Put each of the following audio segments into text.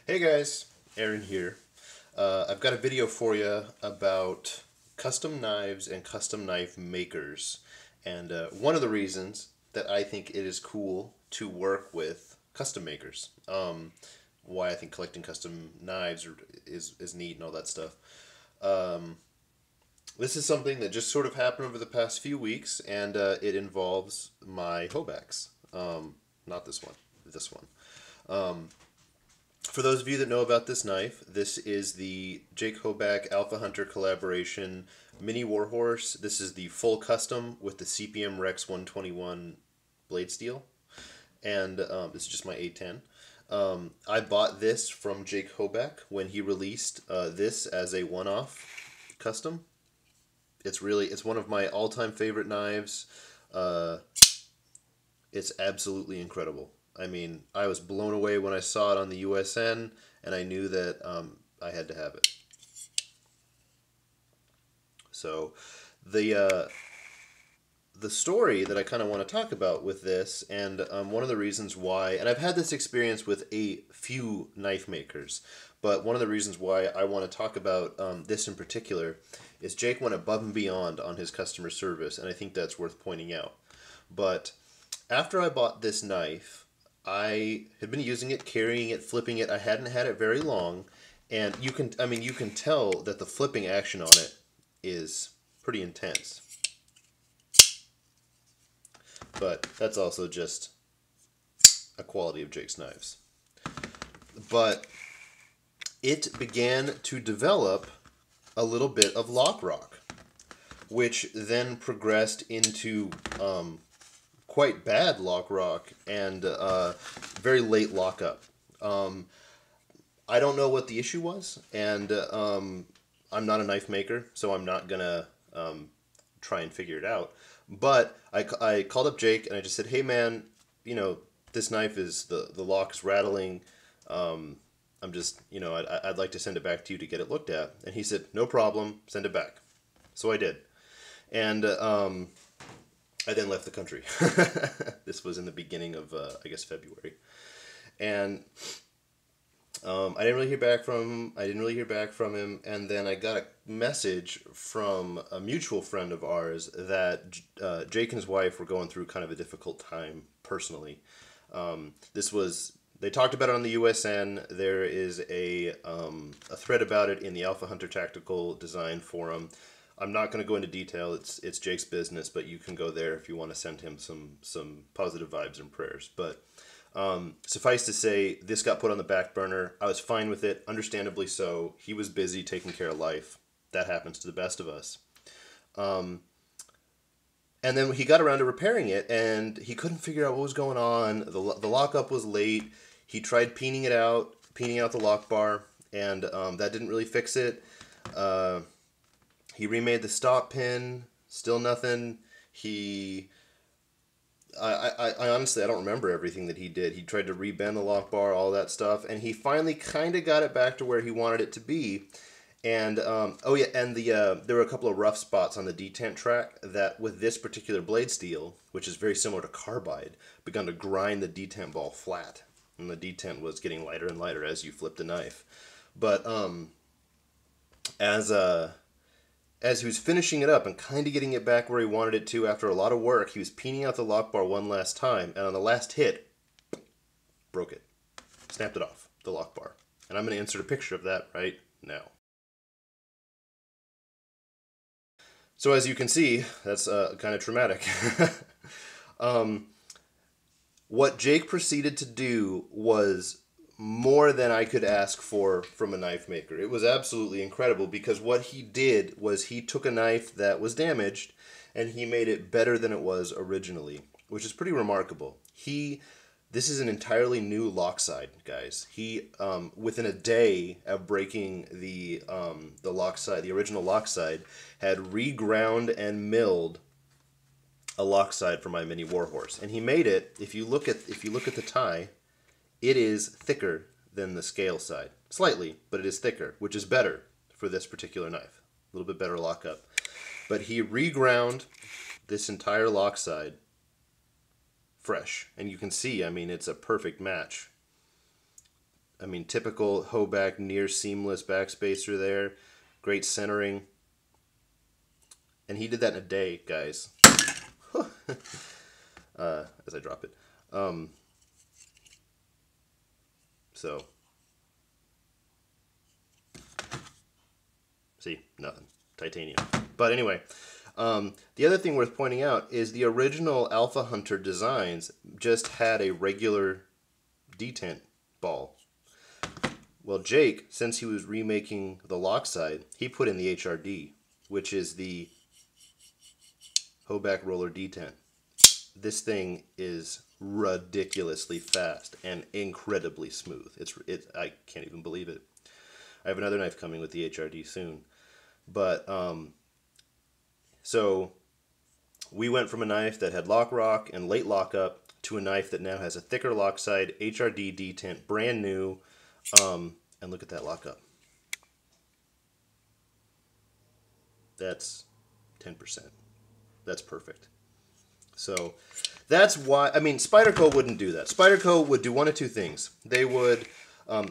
Hey guys, Aaron here. I've got a video for you about custom knives and custom knife makers. And one of the reasons that I think it is cool to work with custom makers. Why I think collecting custom knives is neat and all that stuff. This is something that just sort of happened over the past few weeks, and it involves my Hobacks. Not this one, this one. For those of you that know about this knife, this is the Jake Hoback Alpha Hunter collaboration mini warhorse. This is the full custom with the CPM Rex 121 blade steel, and this is just my A10. I bought this from Jake Hoback when he released this as a one-off custom. It's one of my all-time favorite knives. It's absolutely incredible. I mean, I was blown away when I saw it on the USN, and I knew that I had to have it. So, the story that I kind of want to talk about with this, and one of the reasons why, and I've had this experience with a few knife makers, but one of the reasons why I want to talk about this in particular is Jake went above and beyond on his customer service, and I think that's worth pointing out. But after I bought this knife, I had been using it, carrying it, flipping it. I hadn't had it very long, and you can tell that the flipping action on it is pretty intense. But that's also just a quality of Jake's knives. But it began to develop a little bit of lock rock, which then progressed into quite bad lock rock and very late lockup. I don't know what the issue was, and I'm not a knife maker, so I'm not gonna try and figure it out. But I called up Jake and I just said, "Hey man, you know, this knife is the lock is rattling. I'm just, you know, I'd like to send it back to you to get it looked at." And he said, "No problem, send it back." So I did, and I then left the country. This was in the beginning of, I guess, February. And I didn't really hear back from him. I didn't really hear back from him. And then I got a message from a mutual friend of ours that Jake and his wife were going through kind of a difficult time personally. They talked about it on the USN. There is a thread about it in the Alpha Hunter Tactical Design Forum. I'm not going to go into detail. It's Jake's business, but you can go there if you want to send him some positive vibes and prayers. But suffice to say, this got put on the back burner. I was fine with it, understandably so. He was busy taking care of life. That happens to the best of us. And then he got around to repairing it, and he couldn't figure out what was going on. The lockup was late. He tried peening out the lock bar, and that didn't really fix it. He remade the stop pin, still nothing. I honestly, I don't remember everything that he did. He tried to rebend the lock bar, all that stuff, and he finally kind of got it back to where he wanted it to be. And, oh yeah, and there were a couple of rough spots on the detent track that with this particular blade steel, which is very similar to carbide, begun to grind the detent ball flat. And the detent was getting lighter and lighter as you flip the knife. But, as he was finishing it up and kind of getting it back where he wanted it to after a lot of work, he was peening out the lock bar one last time, and on the last hit, broke it. Snapped it off, the lock bar. And I'm going to insert a picture of that right now. So as you can see, that's kind of traumatic. What Jake proceeded to do was more than I could ask for from a knife maker. It was absolutely incredible because what he did was he took a knife that was damaged and he made it better than it was originally, which is pretty remarkable. This is an entirely new lock side, guys. He within a day of breaking the lock side, the original lock side, had reground and milled a lock side for my mini warhorse, and he made it. If you look at the tie, it is thicker than the scale side. Slightly, but it is thicker, which is better for this particular knife. A little bit better lockup. But he reground this entire lock side fresh. And you can see, I mean, it's a perfect match. I mean, typical Hoback near seamless backspacer there. Great centering. And he did that in a day, guys. As I drop it. So, see, nothing. Titanium. But anyway, the other thing worth pointing out is the original Alpha Hunter designs just had a regular detent ball. Well, Jake, since he was remaking the lock side, he put in the HRD, which is the Hoback roller detent. This thing is ridiculously fast and incredibly smooth. I can't even believe it. I have another knife coming with the HRD soon. But, so we went from a knife that had lock rock and late lockup to a knife that now has a thicker lock side, HRD detent, brand new, and look at that lockup. That's 10%. That's perfect. So that's why, I mean, Spyderco wouldn't do that. Spyderco would do one of two things. They would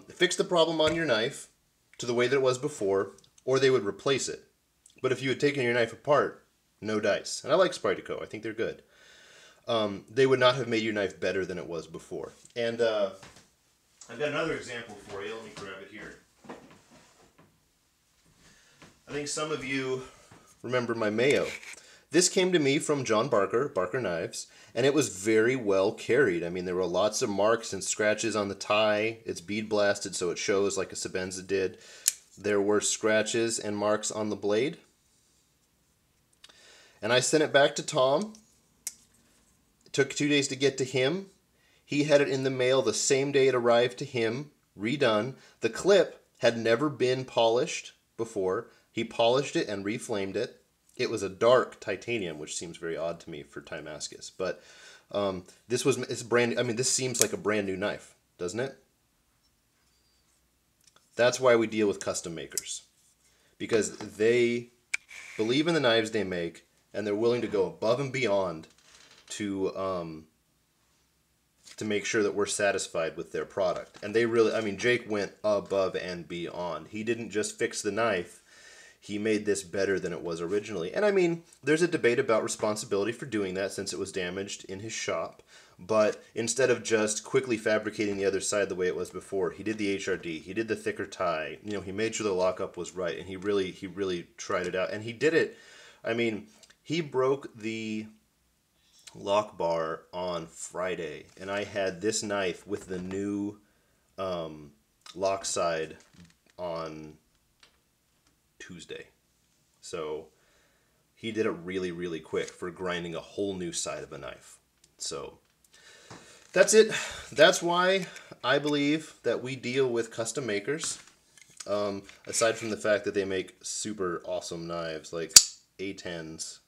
fix the problem on your knife to the way that it was before, or they would replace it. But if you had taken your knife apart, no dice. And I like Spyderco. I think they're good. They would not have made your knife better than it was before. And I've got another example for you. Let me grab it here. I think some of you remember my Mayo. This came to me from John Barker, Barker Knives, and it was very well carried. I mean, there were lots of marks and scratches on the tie. It's bead blasted, so it shows like a Sebenza did. There were scratches and marks on the blade. And I sent it back to Tom. It took 2 days to get to him. He had it in the mail the same day it arrived to him, redone. The clip had never been polished before. He polished it and reflamed it. It was a dark titanium, which seems very odd to me for Timascus. But it's brand. I mean, this seems like a brand new knife, doesn't it? That's why we deal with custom makers, because they believe in the knives they make, and they're willing to go above and beyond to make sure that we're satisfied with their product. And they really, I mean, Jake went above and beyond. He didn't just fix the knife. He made this better than it was originally. And I mean, there's a debate about responsibility for doing that since it was damaged in his shop. But instead of just quickly fabricating the other side the way it was before, he did the HRD, he did the thicker tie, you know, he made sure the lockup was right, and he really tried it out. And he did it, I mean, he broke the lock bar on Friday, and I had this knife with the new lock side on Tuesday. So he did it really quick for grinding a whole new side of a knife. So that's it. That's why I believe that we deal with custom makers. Aside from the fact that they make super awesome knives like A10s.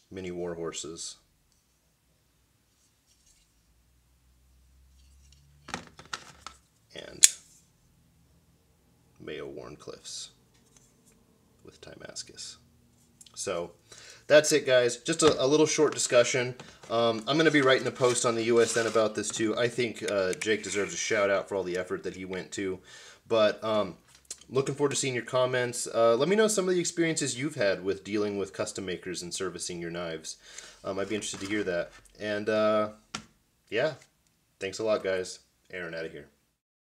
Mini war horses. And Mayo Warncliffs with Timascus. So that's it, guys. Just a little short discussion. I'm going to be writing a post on the USN about this too. I think Jake deserves a shout out for all the effort that he went to. But looking forward to seeing your comments. Let me know some of the experiences you've had with dealing with custom makers and servicing your knives. I'd be interested to hear that. And yeah, thanks a lot, guys. Aaron out of here.